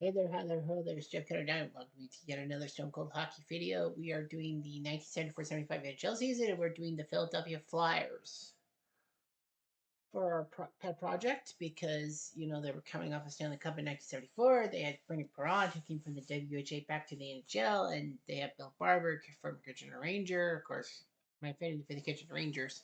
Hey there, hello, there's Jeff Cutter Down. Welcome to yet another Stone Cold Hockey video. We are doing the 1974-75 NHL season, and we're doing the Philadelphia Flyers for our pet project because, they were coming off a Stanley Cup in 1974. They had Brendan Perron, who came from the WHA back to the NHL, and they have Bill Barber from Kitchener Ranger. Of course, my affinity for the Kitchener Rangers.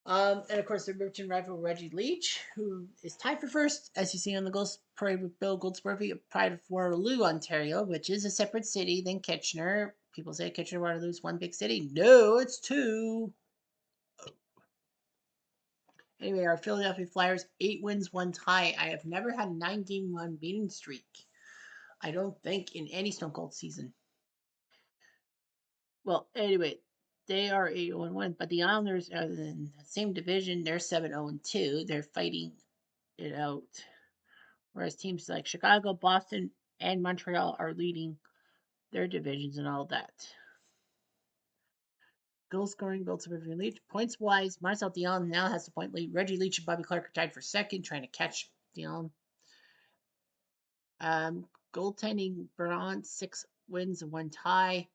And of course, the Riverton rival Reggie Leach, who is tied for first, as you see on the Ghost Parade with Bill Goldsworthy, Pride of Waterloo, Ontario, which is a separate city than Kitchener. People say Kitchener Waterloo is one big city. No, it's two. Anyway, our Philadelphia Flyers, 8 wins, 1 tie. I have never had a 9-game unbeaten streak. I don't think in any Stone Cold season. Well, anyway, they are 8-1, but the Islanders are in the same division. They're 7-0-2. They're fighting it out. Whereas teams like Chicago, Boston, and Montreal are leading their divisions and all that. Goal scoring, goal supervision lead. Points wise, Marcel Dion now has the point lead. Reggie Leach and Bobby Clark are tied for second, trying to catch Dion. Goaltending, Perron, 6 wins and 1 tie.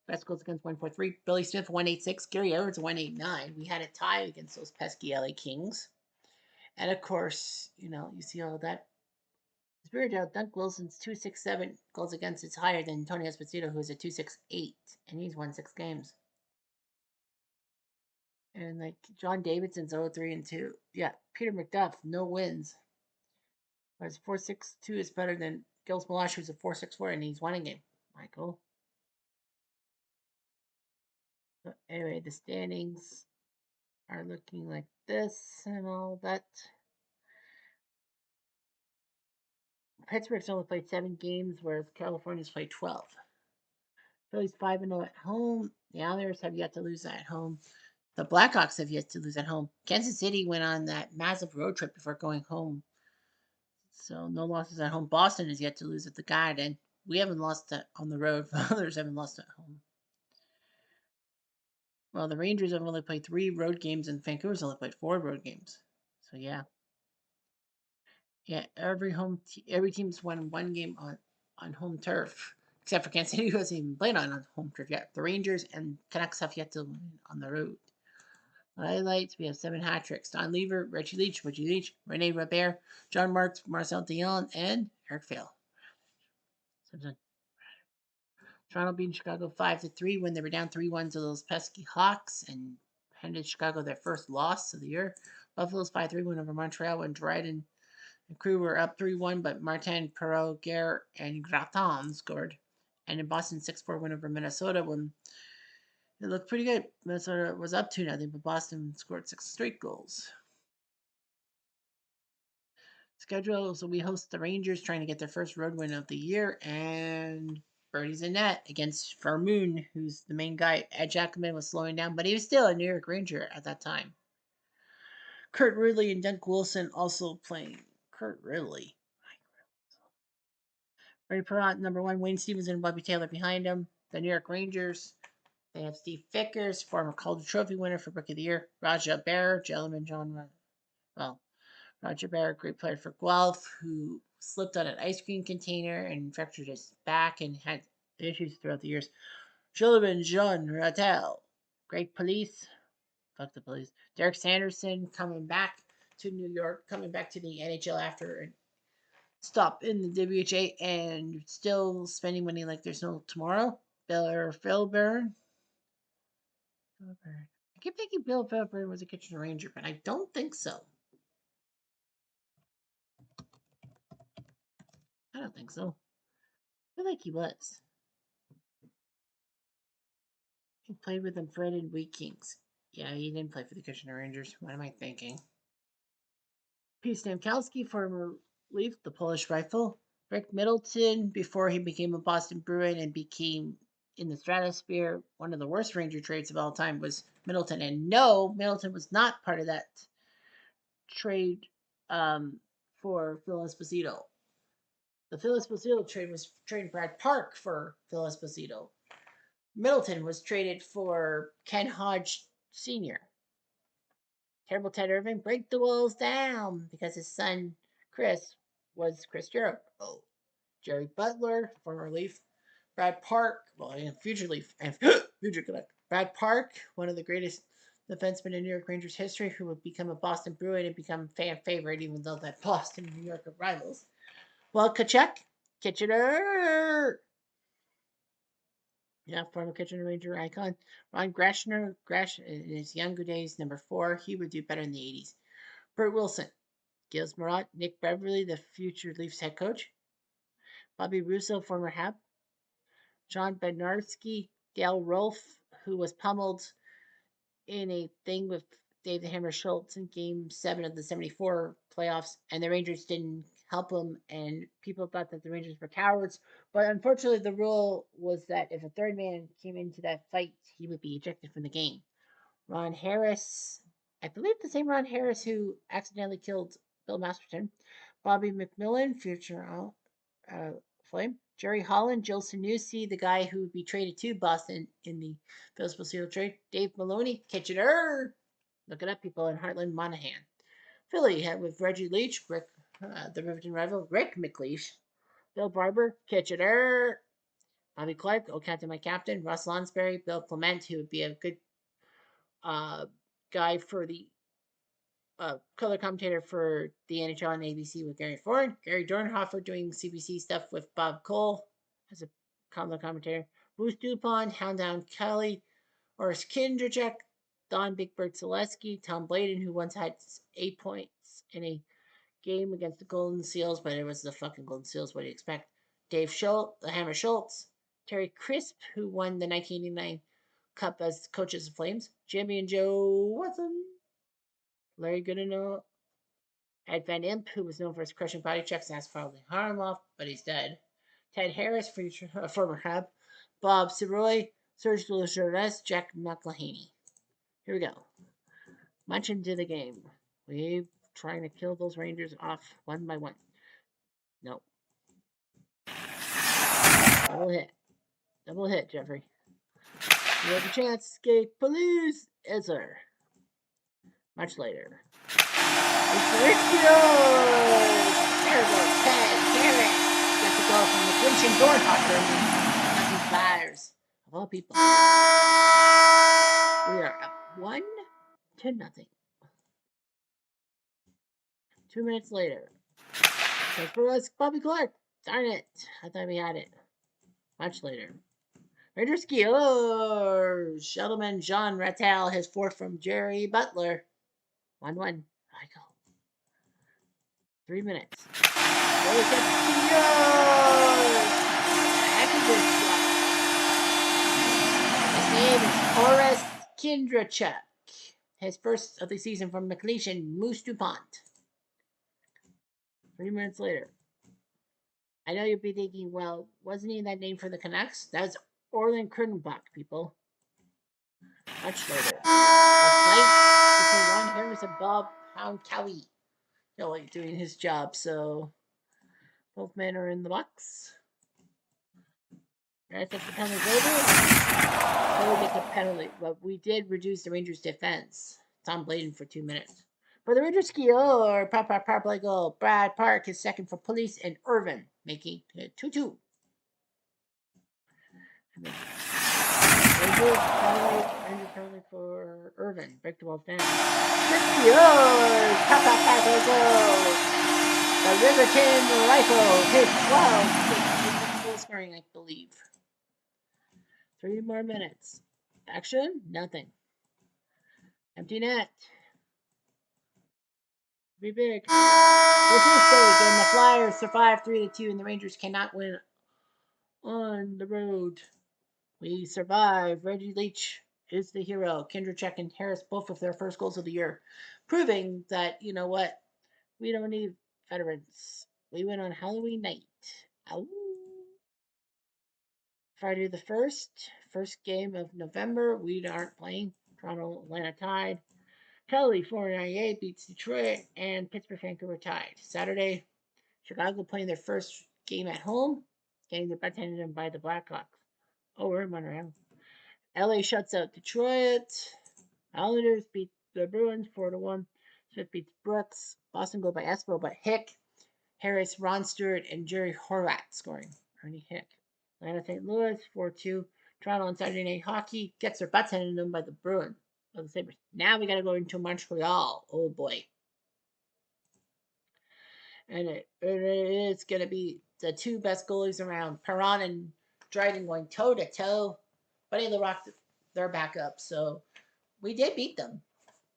Best goals against 143. Billy Smith, 186. Gary Edwards, 189. We had a tie against those pesky LA Kings. And of course, you see all that. Spiridale, Dunk Wilson's 267 goals against is higher than Tony Esposito, who's a 268, and he's won 6 games. And like John Davidson's 0-3-2. Yeah, Peter McDuff, no wins. But his 4.62 is better than Gils Malash, who's a 4.64, and he's won a game. Michael. So anyway, the standings are looking like this and all that. Pittsburgh's only played 7 games, whereas California's played 12. Phillies 5-0 at home. The Islanders have yet to lose at home. The Blackhawks have yet to lose at home. Kansas City went on that massive road trip before going home. So no losses at home. Boston is yet to lose at the Garden. We haven't lost on the road. Others haven't lost at home. Well, the Rangers have only played 3 road games, and Vancouver's only played 4 road games. So yeah, every team's won 1 game on home turf, except for Kansas City, who hasn't even played on home turf yet. The Rangers and Canucks have yet to win on the road. Highlights, we have 7 hat tricks. Don Lever, Reggie Leach, Rene Robert, John Marks, Marcel Dion, and Eric Fail. Toronto beating Chicago 5-3 when they were down 3-1 to those pesky Hawks and handed Chicago their first loss of the year. Buffalo's 5-3 win over Montreal when Dryden and crew were up 3-1, but Martin, Perreault, Guerre, and Graton scored. And in Boston 6-4 win over Minnesota when it looked pretty good. Minnesota was up 2-0, but Boston scored 6 straight goals. Schedule, so we host the Rangers trying to get their first road win of the year, and Birdie's in net against Vermoon, who's the main guy. Ed Jackman was slowing down, but he was still a New York Ranger at that time. Kurt Ridley and Dunk Wilson also playing. Kurt Ridley. Ray Perrott, number 1. Wayne Stevenson and Bobby Taylor behind him. The New York Rangers. They have Steve Vickers, former Calder Trophy winner for Rookie of the Year. Raja Bear, gentleman John. Well, Roger Barrett, great player for Guelph, who slipped on an ice cream container and fractured his back and had issues throughout the years. Sullivan Jean Rattel, great police. Fuck the police. Derek Sanderson coming back to New York, coming back to the NHL after a stop in the WHA and still spending money like there's no tomorrow. Phil Byrne. I keep thinking Bill Byrne was a Kitchener Ranger, but I don't think so. I don't think so. I feel like he was. He played with the Fred and Wheat Kings. Yeah, he didn't play for the Kitchener Rangers. What am I thinking? Pete Stamkowski, former Leaf, the Polish rifle. Rick Middleton, before he became a Boston Bruin and became in the stratosphere, one of the worst Ranger trades of all time was Middleton. And no, Middleton was not part of that trade for Phil Esposito. The Phil Esposito trade was trading Brad Park for Phil Esposito. Middleton was traded for Ken Hodge Sr. Terrible Ted Irving, break the walls down because his son, Chris, was Chris Jericho. Jerry Butler, former Leaf. Brad Park, well, and future Leaf, and future Canuck. Brad Park, one of the greatest defensemen in New York Rangers history, who would become a Boston Bruin and become fan favorite, even though that Boston and New York are rivals. Well, Kachuk, Kitchener. Yeah, former Kitchener Ranger icon. Ron Grashner, in his younger days, number 4, he would do better in the 80s. Bert Wilson, Gilles Marat, Nick Beverly, the future Leafs head coach. Bobby Russo, former Hab. John Bednarski, Dale Rolfe, who was pummeled in a thing with Dave the Hammer Schultz in Game 7 of the 74 playoffs, and the Rangers didn't help him, and people thought that the Rangers were cowards. But unfortunately, the rule was that if a third man came into that fight, he would be ejected from the game. Ron Harris, I believe the same Ron Harris who accidentally killed Bill Masterton. Bobby McMillan, future uh, Flame. Jerry Holland, Joe Sanusi, the guy who would be traded to Boston in the Phil Seal trade. Dave Maloney, Kitchener. Look it up, people in Heartland, Monahan. Philly had with Reggie Leach, Rick, the Riverton rival, Rick McLeish. Bill Barber, Kitchener. Bobby Clark, oh, Captain, my captain. Russ Lonsberry, Bill Clement, who would be a good uh, guy for the color commentator for the NHL on ABC with Gary Ford. Gary Dornhofer doing CBC stuff with Bob Cole as a color commentator. Bruce Dupont, Houndown Kelly, Oris Kindrachek, Don Big Bird Selesky, Tom Bladen, who once had 8 points in a game against the Golden Seals, but it was the fucking Golden Seals. What do you expect? Dave Schultz, the Hammer Schultz, Terry Crisp, who won the 1989 Cup as coaches of Flames, Jimmy and Joe Watson, Larry Goodenough, Ed Van Imp, who was known for his crushing body checks and has probably Harmov, but he's dead. Ted Harris, former Hub. Bob Siroy, Serge Delachaussee, Jack McElhaney. Here we go. Much into the game. We're trying to kill those Rangers off one by one. No. Double hit. Double hit, Jeffrey. You have a chance. Escape police. Answer. Much later. It's Rickio! Terrible Ted Harris. Got the goal from the Grinch and Dornhofer and the FLYERS. Of all people. We are up 1-0. 2 minutes later. Says for us, Bobby Clark. Darn it. I thought we had it. Much later. Ranger skiers. Sheldon John Rattel, his 4th from Jerry Butler. 1-1. I go. 3 minutes. His name is Horace Kindrachuk. His first of the season from McLeish and Moose DuPont. 3 minutes later. I know you'll be thinking, well, wasn't he in that name for the Canucks? That's Orland Kernbach, people. Much later. A fight between Ron Harris and Bob Pound Kelly. Kelly doing his job, so both men are in the box. I think the penalty's over. We'll get the penalty, but we did reduce the Rangers' defense. Tom Bladen for 2 minutes. For the Rangers skier, power play goal. Brad Park is second for Police and Irvin, making it 2-2. Rangers penalty for Irvin. Break the balls down. Skiers, power play goal. The Riverton Rifle hit 12. Goal scoring, I believe. 3 more minutes. Action? Nothing. Empty net. Be big. This is big, and the Flyers survive 3-2, and the Rangers cannot win on the road. We survive. Reggie Leach is the hero. Kindrachuk and Harris both with their first goals of the year, proving that, you know what, we don't need veterans. We win on Halloween night. Ow. Friday the 1st game of November, we aren't playing. Toronto Atlanta tied. California 98 beats Detroit, and Pittsburgh Vancouver tied. Saturday, Chicago playing their first game at home, getting their butt handed by the Blackhawks. Oh, we're in Montreal. LA shuts out Detroit. Islanders beat the Bruins 4-1. Smith beats Brooks. Boston go by Espo, but Hick Harris, Ron Stewart, and Jerry Horvat scoring. Ernie Hick. Atlanta St. Louis 4-2. Toronto on Saturday Night Hockey gets their butts handed to them by the Bruins. Of the Sabres. Now we got to go into Montreal. Oh boy. And it's going to be the two best goalies around. Perron and Dryden going toe to toe. Buddy LaRock, they're back up. So we did beat them.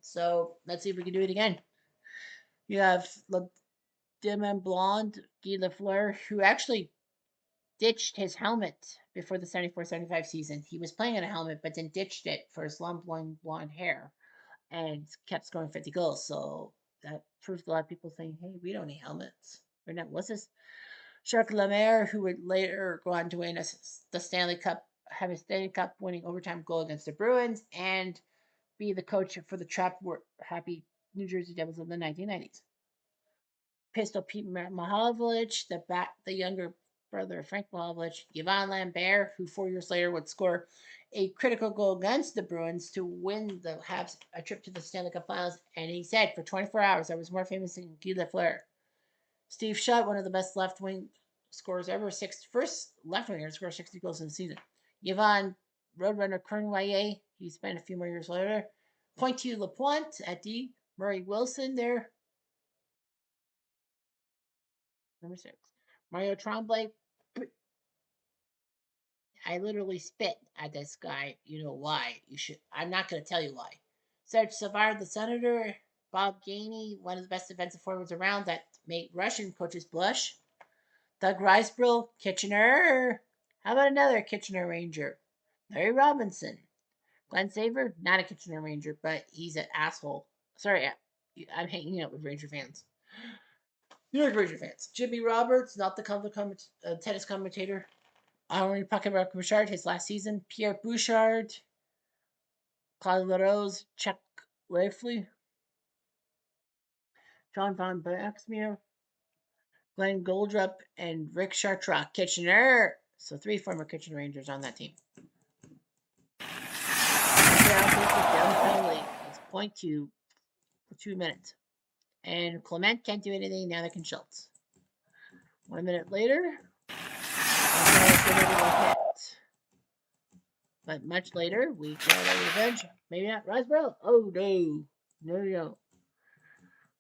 So let's see if we can do it again. You have Dim Blonde, Guy Lafleur, who actually ditched his helmet before the 74-75 season. He was playing in a helmet, but then ditched it for his long blonde hair and kept scoring 50 goals. So that proves a lot of people saying, hey, we don't need helmets. Or not, what's this? Jacques Lemaire, who would later go on to win the Stanley Cup, have a Stanley Cup winning overtime goal against the Bruins, and be the coach for the Trap Happy New Jersey Devils of the 1990s. Pistol Pete Mahovlich, the younger brother of Frank Mahovlich, Yvon Lambert, who 4 years later would score a critical goal against the Bruins to win the Habs a trip to the Stanley Cup Finals, and he said, for 24 hours, I was more famous than Guy Lafleur. Steve Shutt, one of the best left wing scorers ever, first left winger to score 60 goals in the season. Yvon Roadrunner Cournoyer, he spent a few more years later. Pointu Lapointe at D. Murray Wilson there. Number 6. Mario Tremblay. I literally spit at this guy. You know why. I'm not going to tell you why. Serge Savard, the Senator. Bob Gainey, one of the best defensive forwards around that made Russian coaches blush. Doug Riseborough, Kitchener. How about another Kitchener Ranger? Larry Robinson. Glenn Saver, not a Kitchener Ranger, but he's an asshole. Sorry, I'm hanging out with Ranger fans. New York Ranger fans. Jimmy Roberts, not the tennis commentator. Henri Paquet Bouchard, his last season. Pierre Bouchard. Claude LaRose, Chuck Leifley. John Von Baxmeer. Glenn Goldrup, and Rick Chartrand, Kitchener. So 3 former Kitchener Rangers on that team. It's 0.2 for 2 minutes. And Clement can't do anything, now they can Schultz. 1 minute later, but much later, we get our revenge. Maybe not Riseborough. Oh no. No.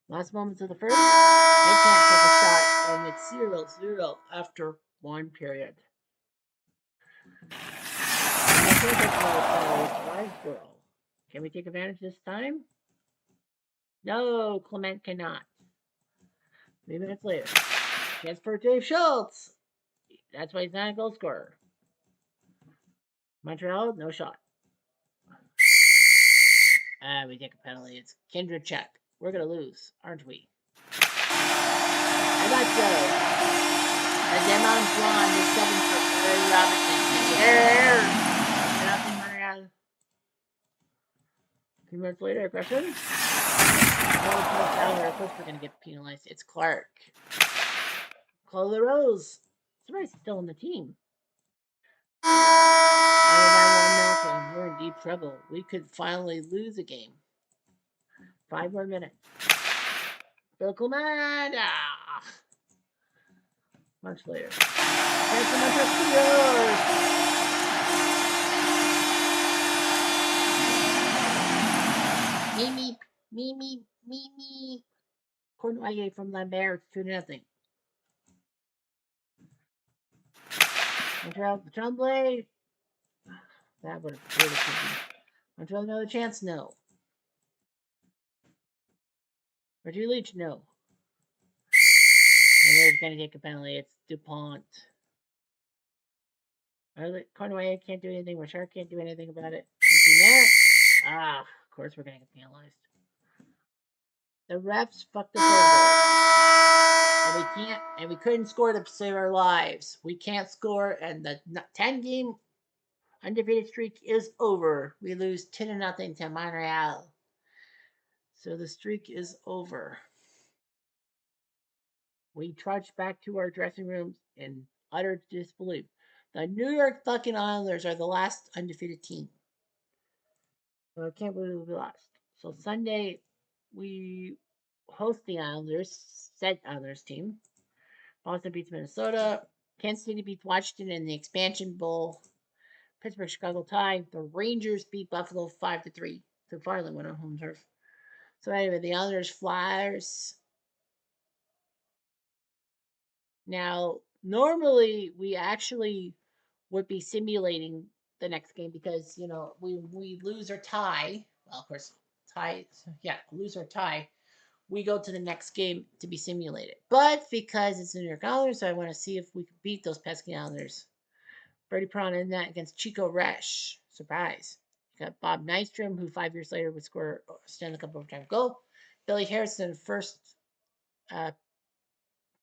Last moments of the first, they can't take a shot, and it's 0-0 after 1 period. Riseborough. Can we take advantage this time? No, Clement cannot. 3 minutes later. Chance for Dave Schultz. That's why he's not a goal scorer. Montreal, no shot. We take a penalty. It's Kindred check. We're going to lose, aren't we? I thought so. And Demon Swan is subbing for Larry Robinson. Nothing, Montreal. 2 minutes later, aggression. Of course we're going to get penalized. It's Clark. Claude LaRose. Somebody's still on the team. We're in deep trouble. We could finally lose a game. 5 more minutes. Bill Clement. Much later. Me. Cournoyer from Lambert, 2-0. Montreal Tremblay. That would have been. Montreal another chance? No. Reggie Leach? No. And they're going to take a penalty. It's DuPont. Cournoyer can't do anything. Richard can't do anything about it. Of course we're going to get penalized. The refs fucked us over. And we couldn't score to save our lives. We can't score, and the 10-game undefeated streak is over. We lose 10-0 to Montreal. So the streak is over. We trudged back to our dressing rooms in utter disbelief. The New York fucking Islanders are the last undefeated team. So I can't believe we lost. So Sunday, we host the Islanders, said Islanders team. Boston beats Minnesota. Kansas City beats Washington in the expansion bowl. Pittsburgh Chicago tie. The Rangers beat Buffalo 5-3. So finally went on home turf. So anyway, the others Flyers. Now, normally we actually would be simulating the next game because we lose or tie. Well, of course, tie. Yeah, lose or tie. We go to the next game to be simulated. But because it's the New York Islanders, so I want to see if we can beat those pesky Islanders. Brady Prawn in that against Chico Resch. Surprise. You got Bob Nystrom, who 5 years later would score a Stanley Cup overtime goal. Billy Harrison, first uh,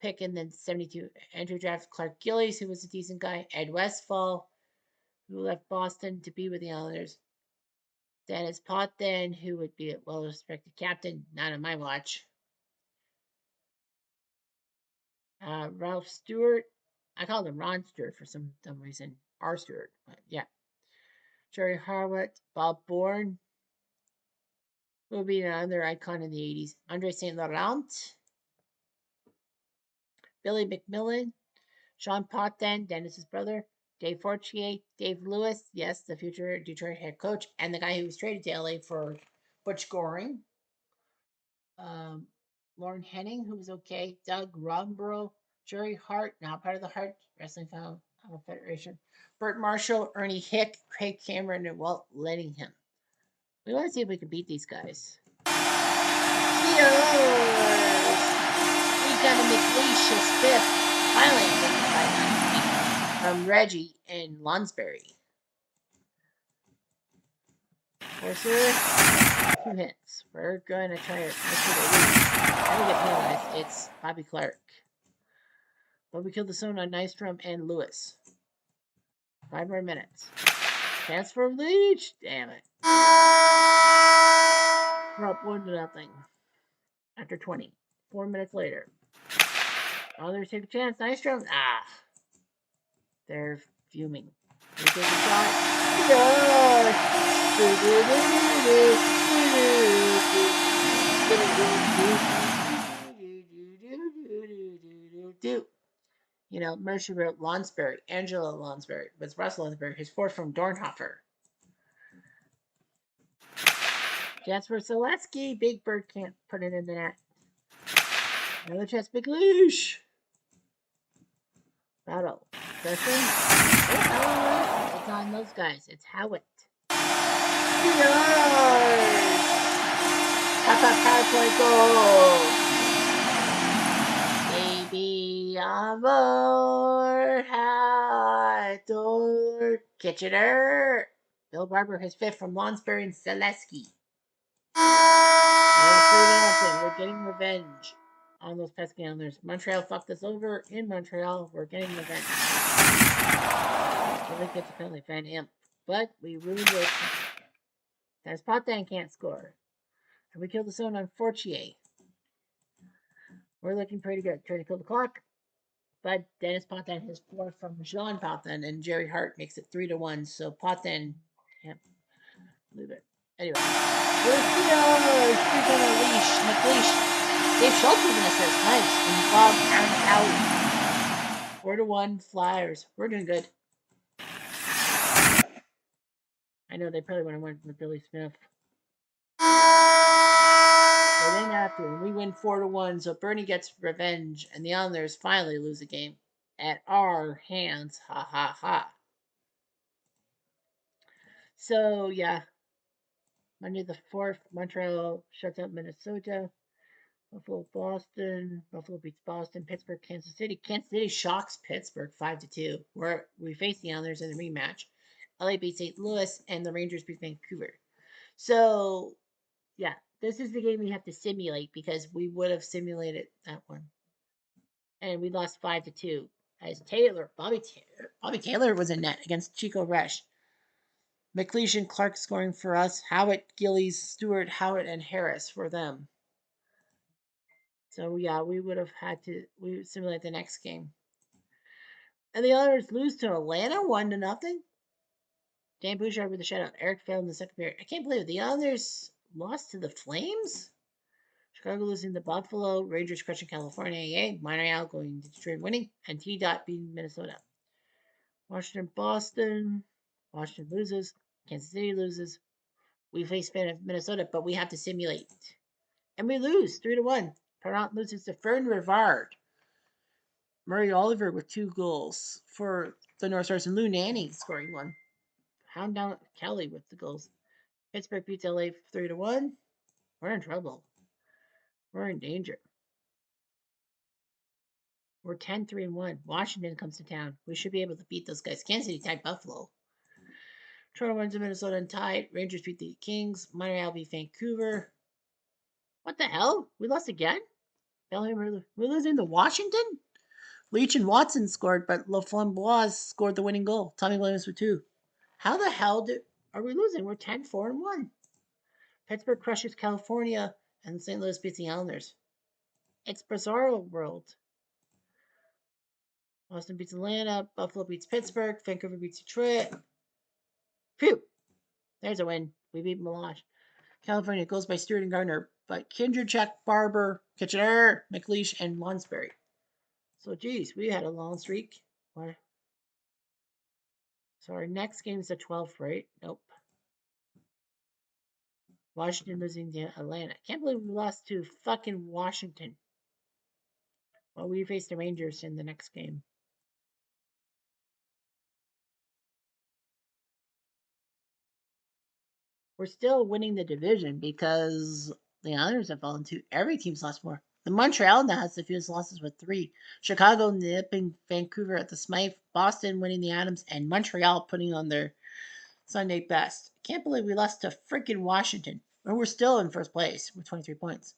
pick in the 72 entry draft. Clark Gillies, who was a decent guy. Ed Westfall, who left Boston to be with the Islanders. Dennis Potvin, who would be a well-respected captain, not on my watch. Ralph Stewart, I called him Ron Stewart for some dumb reason. R. Stewart, but yeah. Jerry Harwood, Bob Bourne, who would be another icon in the 80s. Andre St. Laurent, Billy McMillan, Sean Potvin, Dennis's brother, Dave Fortier, Dave Lewis, yes, the future Detroit head coach, and the guy who was traded to LA for Butch Goring. Lauren Henning, who was okay. Doug Romborough, Jerry Hart, now part of the Hart Wrestling Federation. Burt Marshall, Ernie Hick, Craig Cameron, and Walt Lettingham. We want to see if we can beat these guys. Steelers! We got a McLeish fifth. Finally, from Reggie and Lonsberry. Forcer, 2 hits. We're going to try it. How do we get penalized? It's Bobby Clark. But we killed the zone on Nystrom and Lewis. 5 more minutes. Chance for Leach. Damn it. We're up 1-0. After 20. 4 minutes later. Others take a chance. Nystrom. They're fuming. We take a shot. Mercer wrote Lonsberry, Angela Lonsberry, was Russ Lonsberry, his fourth from Dornhofer. Jasper Selesky, Big Bird can't put it in the net. Another chance, Big Leash. Battle. Session. It's on those guys. It's Howitt. Power play goal. Baby on board. Hot door. Kitchener. Bill Barber, his fifth from Lonsberry and Selesky. We're getting revenge on those pesky Islanders. Montreal fucked us over in Montreal. We're getting revenge. Really gets a penalty, Van Imp. But we really did. That Potvin can't score. And we killed the zone on Fortier. We're looking pretty good. Trying to kill the clock. But Dennis Potvin has 4 from Jean Potvin, and Jerry Hart makes it 3-1. So Potvin can't leave it. Anyway. We're Steelers! Freaking a leash. McLeish. Dave Schultz with an assist. Nice. And Bob Aaron out. 4-1 Flyers. We're doing good. I know they probably would have went with Billy Smith. But then after, we win 4-1, so Bernie gets revenge, and the Islanders finally lose a game at our hands. Ha ha ha. So yeah, Monday the 4th, Montreal shuts out Minnesota. Buffalo, Boston. Buffalo beats Boston. Pittsburgh, Kansas City. Kansas City shocks Pittsburgh 5-2. Where we face the Islanders in the rematch. LA beats St. Louis, and the Rangers beat Vancouver. So yeah, this is the game we have to simulate because we would have that one, and we lost 5-2. As Bobby Taylor was in net against Chico Resch. McLeish and Clark scoring for us. Howitt, Gillies, Stewart, Howitt, and Harris for them. So yeah, we would have had to simulate the next game. And the others lose to Atlanta 1-0. Dan Bouchard with the shutout. Eric failed in the second period. I can't believe it. The others lost to the Flames. Chicago losing to Buffalo. Rangers crushing California. Yay. Montreal going to Detroit winning. And T-Dot beating Minnesota. Washington, Boston. Washington loses. Kansas City loses. We face Minnesota, but we have to simulate. And we lose 3-1. Perrant loses to Fern Rivard. Murray Oliver with 2 goals for the North Stars, and Lou Nanny scoring 1. Hound down Kelly with the goals. Pittsburgh beats LA 3-1. We're in trouble. We're in danger. We're 10-3-1. Washington comes to town. We should be able to beat those guys. Kansas City tied Buffalo. Toronto wins to Minnesota and tied. Rangers beat the Kings. Montreal beat Vancouver. What the hell? We lost again? We're losing to Washington? Leach and Watson scored, but LaFlamboise scored the winning goal. Tommy Williams with 2. How the hell are we losing? We're 10-4-1. Pittsburgh crushes California, and St. Louis beats the Islanders. It's bizarre world. Boston beats Atlanta. Buffalo beats Pittsburgh. Vancouver beats Detroit. Phew! There's a win. We beat Milosh. California goes by Stewart and Gardner, but Kindred, Barber, Kitchener, McLeish, and Lonsberry. So, geez, we had a long streak. What? So our next game is the 12th, right? Nope. Washington losing to Atlanta. Can't believe we lost to fucking Washington. Well, we face the Rangers in the next game. We're still winning the division because the Islanders have fallen to every team's lost more. The Montreal now has the fewest losses with 3. Chicago nipping Vancouver at the Smythe, Boston winning the Adams, and Montreal putting on their Sunday best. Can't believe we lost to freaking Washington. And we're still in first place with 23 points.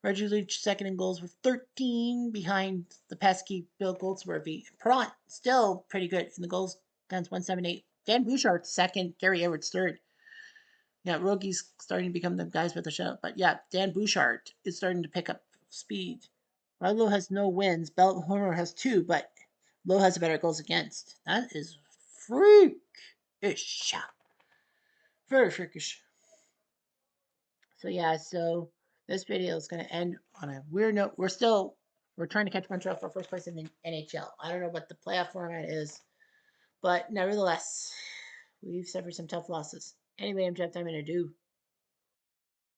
Reggie Leach second in goals with 13 behind the pesky Bill Goldsworthy. Perrant still pretty good in the goals. Guns 178. Dan Bouchard second. Gary Edwards third. Yeah, rookies starting to become the guys with the show. But yeah, Dan Bouchard is starting to pick up speed. Ludlow has no wins. Belt Homer has 2, but Lowe has a better goals against. That is freakish. Very freakish. So yeah, so this video is going to end on a weird note. We're trying to catch Montreal for first place in the NHL. I don't know what the playoff format is, but nevertheless, we've suffered some tough losses. Anyway, I'm Jeff. I'm going to do.